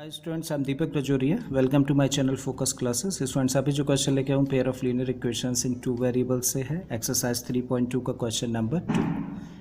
Hi students, I am Deepak Prajoria. Welcome to my channel focus classes. Students अभी जो question लेके आऊँ pair of linear equations in two variables से है। Exercise 3.2 का क्वेश्चन नंबर 2।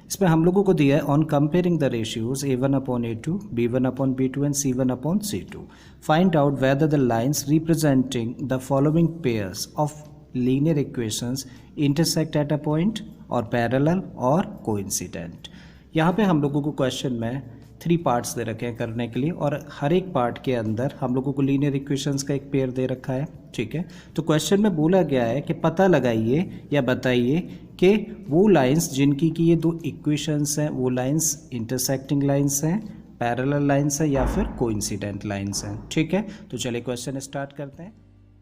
इसमें हम लोगों को दिया है on comparing the ratios a1/a2, b1/b2 and c1/c2 find out whether the lines representing the following pairs of linear equations intersect at a point और पैरेलल और कोइंसिडेंट। यहाँ पे हम लोगों को क्वेश्चन में 3 पार्ट्स दे रखे हैं करने के लिए और हर एक पार्ट के अंदर हम लोगों को लीनियर इक्वेशंस का एक पेयर दे रखा है। ठीक है, तो क्वेश्चन में बोला गया है कि पता लगाइए या बताइए कि वो लाइंस जिनकी की ये 2 इक्वेशंस हैं वो लाइंस इंटरसेक्टिंग लाइंस हैं, पैरेलल लाइंस हैं या फिर कोइंसिडेंट लाइंस हैं। ठीक है, तो चलिए क्वेश्चन स्टार्ट करते हैं।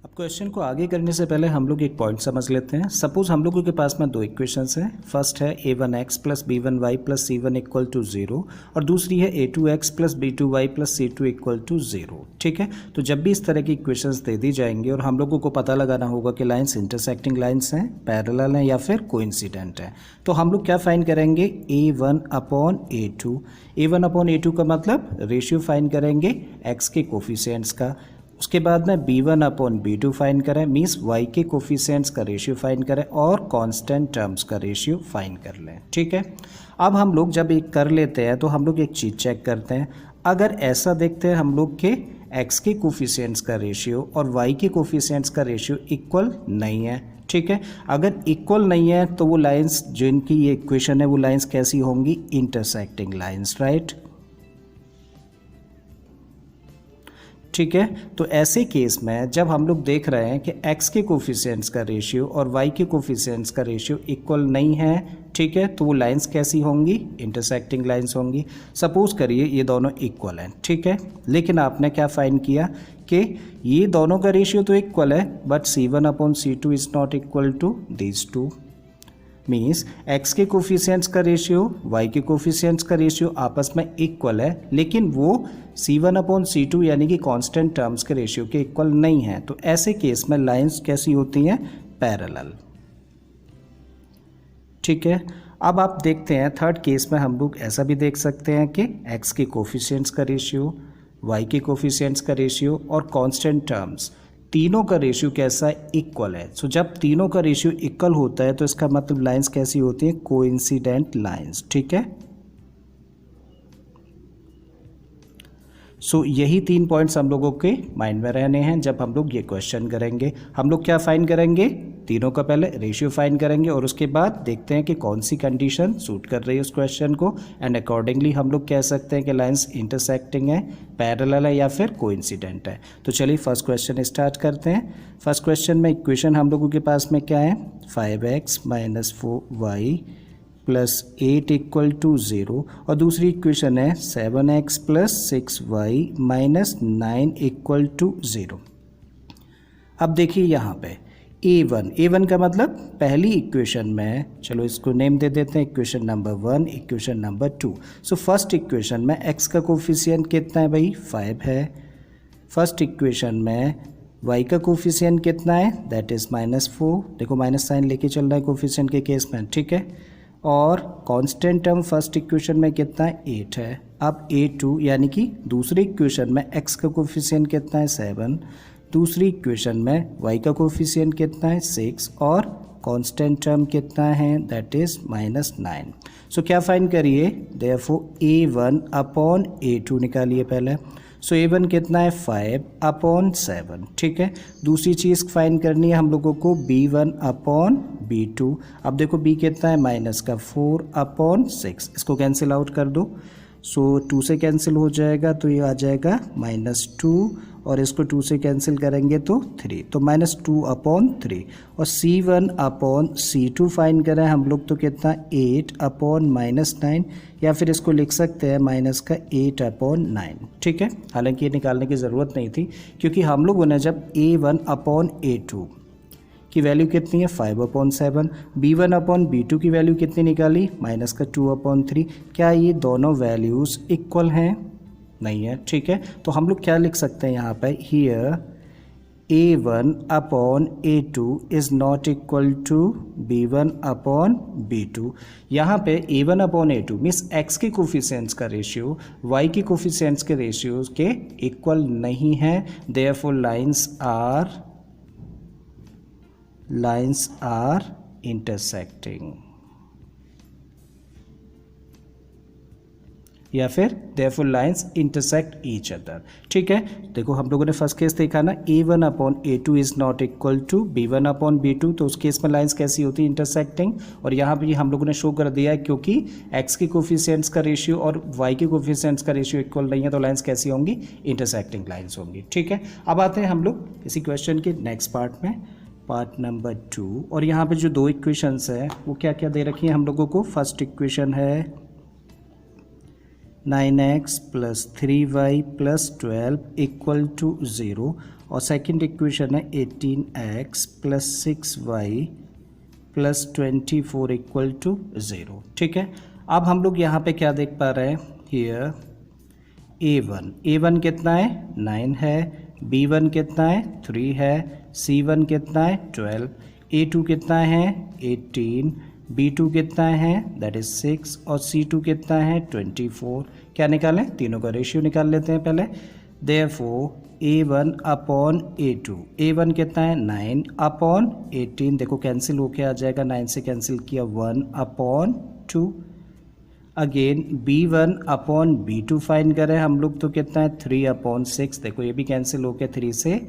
अब क्वेश्चन को आगे करने से पहले हम लोग एक पॉइंट समझ लेते हैं। सपोज हम लोगों के पास में 2 इक्वेशंस हैं। फर्स्ट है a1x plus b1y plus c1 equal to 0 और दूसरी है a2x plus b2y plus c2 equal to 0। ठीक है, तो जब भी इस तरह की इक्वेशंस दे दी जाएंगी और हम लोगों को पता लगाना होगा कि लाइंस इंटरसेक्टिंग लाइंस हैं, पैरेलल हैं या फिर कोइंसिडेंट हैं, तो हम लोग क्या फाइंड करेंगे? a1/a2। a1/a2 का मतलब रेशियो फाइंड करेंगे x के कोफिशिएंट्स का। उसके बाद में b1/b2 फाइंड करें, मीन्स y के कोफिशिएंट्स का रेशियो फाइंड करें और कांस्टेंट टर्म्स का रेशियो फाइंड कर लें। ठीक है, अब हम लोग जब एक कर लेते हैं तो हम लोग एक चीज़ चेक करते हैं। अगर ऐसा देखते हैं हम लोग के x के कोफिशिएंट्स का रेशियो और y के कोफिशिएंट्स का रेशियो इक्वल नहीं है। ठीक है, अगर इक्वल नहीं है तो वो लाइंस जिनकी ये इक्वेशन है वो लाइंस कैसी होंगी? Intersecting lines, right. ठीक है, तो ऐसे केस में जब हम लोग देख रहे हैं कि x के कोफिशिएंट्स का रेशियो और y के कोफिशिएंट्स का रेशियो इक्वल नहीं है, ठीक है, तो वो लाइंस कैसी होंगी? इंटरसेक्टिंग लाइंस होंगी। सपोज करिए ये दोनों इक्वल हैं, ठीक है, लेकिन आपने क्या फाइंड किया कि ये दोनों का रेशियो तो इक्वल है but c1/c2 is not equal to these two. Means x के कोफिशिएंट्स का रेशियो y के कोफिशिएंट्स का रेशियो आपस में इक्वल है, लेकिन वो c1/c2 यानी कि कांस्टेंट टर्म्स के रेशियो के इक्वल नहीं है। तो ऐसे केस में लाइंस कैसी होती हैं? पैरेलल। ठीक है, अब आप देखते हैं थर्ड केस में हम लोग ऐसा भी देख सकते हैं कि x के कोफिशिएंट्स का रेशियो, y के कोफिशिएंट्स का रेशियो और कांस्टेंट टर्म्स तीनों का रेशियो कैसा है? इक्वल है। सो जब तीनों का रेशियो इक्वल होता है तो इसका मतलब लाइंस कैसी होती हैं? Coincident lines. ठीक है, सो यही 3 पॉइंट्स हम लोगों के माइंड में रहने हैं जब हम लोग ये क्वेश्चन करेंगे। हम लोग क्या फाइंड करेंगे? तीनों का पहले रेशियो फाइंड करेंगे और उसके बाद देखते हैं कि कौन सी कंडीशन सूट कर रही है उस क्वेश्चन को, एंड अकॉर्डिंगली हम लोग कह सकते हैं कि लाइंस इंटरसेक्टिंग है, पैरेलल है या फिर कोइंसिडेंट है। तो चलिए फर्स्ट क्वेश्चन स्टार्ट करते हैं। फर्स्ट क्वेश्चन में इक्वेशन हम लोगों के पास में क्या है? 5x - 4y plus 8 equal to 0 और दूसरी इक्वेशन है 7x plus 6y minus 9 equal to 0। अब देखिए यहाँ पे a1 का मतलब पहली इक्वेशन में, चलो इसको नेम दे देते हैं, इक्वेशन नंबर 1, इक्वेशन नंबर 2। सो फर्स्ट इक्वेशन में x का कोफिशिएंट कितना है भाई? 5 है। फर्स्ट इक्वेशन में y का कोफिशिएंट कितना है? That is -4। देखो माइनस साइन लेके चल रहा है कोफिशिएंट के केस में, ठीक है। और कांस्टेंट टर्म फर्स्ट इक्वेशन में कितना है? 8 है। अब a2 यानी कि दूसरी इक्वेशन में x का कोफिशिएंट कितना है? 7। दूसरी इक्वेशन में y का कोफिशिएंट कितना है? 6 और कांस्टेंट टर्म कितना है? That is -9। सो क्या फाइंड करिए? देयरफॉर a1/a2 निकालिए पहले। सो a1 कितना है? 5/7। ठीक है, दूसरी चीज़ फाइंड करनी है हम लोगों को b1/b2। अब देखो b कितना है? -4/6। इसको कैंसिल आउट कर दो। सो 2 से कैंसिल हो जाएगा तो ये आ जाएगा -2 और इसको 2 से कैंसिल करेंगे तो 3, तो -2/3। और c1/c2 फाइंड करें हम लोग तो कितना? 8/-9 या फिर इसको लिख सकते हैं -8/9। ठीक है, हालांकि ये निकालने की ज़रूरत नहीं थी क्योंकि हम लोगों ने जब a1/a2 की वैल्यू कितनी है? 5/7। b1/b2 की वैल्यू कितनी निकाली? -2/3। क्या ये दोनों वैल्यूज़ इक्वल हैं? नहीं है। ठीक है, तो हम लोग क्या लिख सकते हैं यहाँ पर? Here A1 upon A2 is not equal to B1 upon B2। यहाँ पे A1 upon A2 means x के कोफिशिएंट्स का रेशियो y की कोफिशिएंट्स के रेशियो के इक्वल नहीं है, देयरफॉर लाइन्स आर इंटरसेक्टिंग, या फिर therefore lines intersect each other. ठीक है, देखो हम लोगों ने फर्स्ट केस देखा ना, A1 upon A2 is not equal to B1 upon B2, तो उस केस में लाइन्स कैसी होती है, इंटरसेक्टिंग। और यहाँ भी हम लोगों ने शो कर दिया है क्योंकि x के कोफिशिएंट्स का रेशियो और y के कोफिशिएंट्स का रेशियो इक्वल नहीं है, तो लाइन्स कैसी होंगी, इंटरसेक्टिंग लाइन्स होंगी। ठीक है, अब आते हैं हम लोग इसी क्वेश्चन के नेक्स्ट पार्ट में, पार्ट नंबर 2। और यहाँ पे जो दो इक्वेशंस है वो क्या क्या दे रखी है हम लोगों को। फर्स्ट इक्वेशन है 9x plus 3y plus 12 equal to 0, और सेकंड इक्वेशन है 18x plus 6y plus 24 equal to 0। ठीक है, अब हम लोग यहाँ पे क्या देख पा रहे हैं, हियर A1 कितना है, 9 है, B1 कितना है, 3 है, C1 कितना है, 12, A2 कितना है, 18, B2 कितना है, दैट इज 6, और C2 कितना है, 24। क्या निकालें, तीनों का रेशियो निकाल लेते हैं पहले। Therefore A1 upon A2, A1 कितना है, 9 अपॉन 18, देखो कैंसिल होके आ जाएगा, 9 से कैंसिल किया, 1 upon 2। Again B1 upon B2 find करें हम लोग, तो कितना है, 3 अपॉन 6, देखो ये भी कैंसिल होके 3 से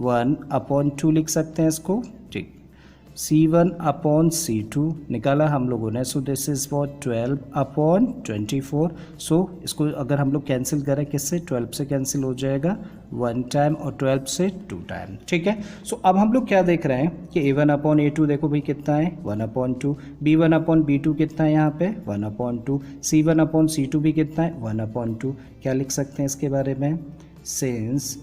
1 अपॉन 2 लिख सकते हैं इसको। ठीक, C1 अपॉन C2 निकाला हम लोगों ने, so this is for 12 upon 24। सो इसको अगर हम लोग कैंसिल करें किससे, 12 से कैंसिल हो जाएगा 1 टाइम और 12 से 2 टाइम। ठीक है, सो अब हम लोग क्या देख रहे हैं कि A1 अपॉन A2 देखो भाई कितना है, 1 अपॉन 2, B1 अपॉन B2 कितना है यहाँ पे, 1 अपॉन 2, C1 अपॉन C2 भी कितना है, 1 अपॉन 2। क्या लिख सकते हैं इसके बारे में, since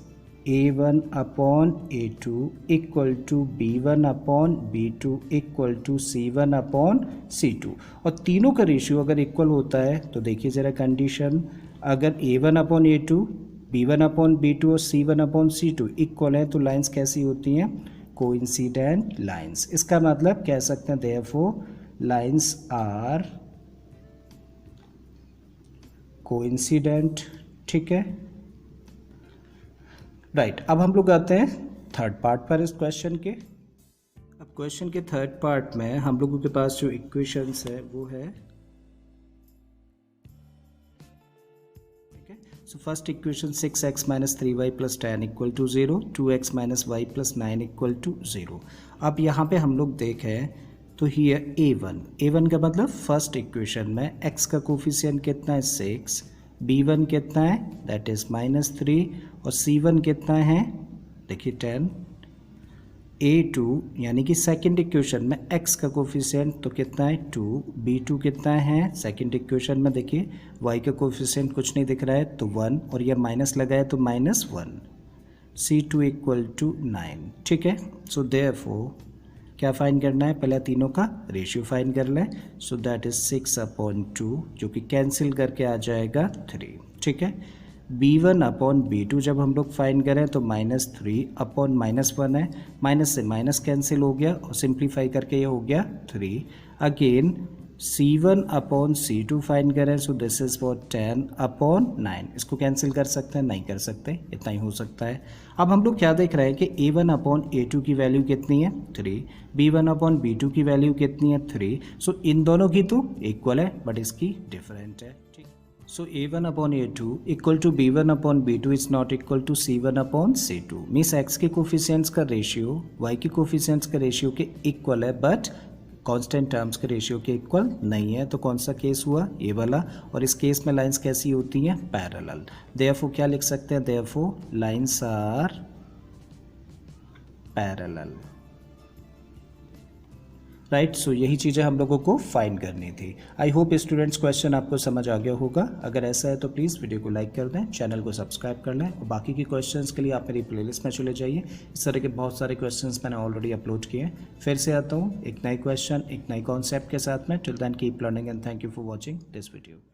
A1 upon A2 equal to B1 upon B2 equal to C1 upon C2, और तीनों का रेशियो अगर इक्वल होता है तो देखिए ज़रा कंडीशन, अगर A1 upon A2, B1 upon B2 और C1 अपॉन C2 इक्वल है तो लाइंस कैसी होती हैं, कोइंसिडेंट लाइंस। इसका मतलब कह सकते हैं देयरफॉर लाइंस आर कोइंसिडेंट। ठीक है, राइट, अब हम लोग आते हैं थर्ड पार्ट पर इस क्वेश्चन के। अब क्वेश्चन के थर्ड पार्ट में हम लोगों के पास जो इक्वेशंस है वो है, ठीक है, so first equation 6x minus 3y plus 10 equal to 0, 2x minus y plus 9 equal to 0। अब यहाँ पे हम लोग देखें तो हियर A1 का मतलब फर्स्ट इक्वेशन में x का कोफिशिएंट कितना है, 6, B1 कितना है, दैट इज -3, और C1 कितना है, देखिए 10, A2 यानी कि सेकंड इक्वेशन में x का कोफिशिएंट तो कितना है, 2, B2 कितना है, सेकंड इक्वेशन में देखिए y का कोफिशिएंट कुछ नहीं दिख रहा है तो 1, और यह माइनस लगा है तो -1, C2 इक्वल टू 9। ठीक है, सो देयरफॉर क्या फाइंड करना है, पहले तीनों का रेशियो फाइंड कर लें, सो दैट इज 6 अपॉन 2 जो कि कैंसिल करके आ जाएगा 3। ठीक है, B1 अपॉन B2 जब हम लोग फाइंड करें तो -3 अपॉन -1 है, माइनस से माइनस कैंसिल हो गया और सिंप्लीफाई करके ये हो गया 3। Again C1 upon C2 find करें, so this is for 10 upon 9, इसको कैंसिल कर सकते हैं, नहीं कर सकते, इतना ही हो सकता है। अब हम लोग क्या देख रहे हैं कि A1 अपॉन A2 की वैल्यू कितनी है, 3, B1 अपॉन B2 की वैल्यू कितनी है, 3, सो इन दोनों की तो इक्वल है बट इसकी डिफरेंट है। ठीक, so A1 upon A2 equal to B1 upon B2 is not equal to C1 upon C2, means x के कोफिशिएंट्स का रेशियो y के कोफिशिएंट्स के रेशियो के इक्वल है बट कांस्टेंट टर्म्स के रेशियो के इक्वल नहीं है। तो कौन सा केस हुआ, ये वाला, और इस केस में लाइंस कैसी होती हैं, पैरेलल। देयरफॉर क्या लिख सकते हैं, therefore lines are parallel. Right, so यही चीज़ें हम लोगों को फाइंड करनी थी। आई होप स्टूडेंट्स क्वेश्चन आपको समझ आ गया होगा। अगर ऐसा है तो प्लीज़ वीडियो को लाइक कर दें, चैनल को सब्सक्राइब कर लें, और बाकी के क्वेश्चंस के लिए आप मेरी प्लेलिस्ट में चले जाइए। इस तरह के बहुत सारे क्वेश्चंस मैंने ऑलरेडी अपलोड किए हैं। फिर से आता हूँ एक नए क्वेश्चन, एक नए कॉन्सेप्ट के साथ में। Till then keep learning and thank you for watching this video.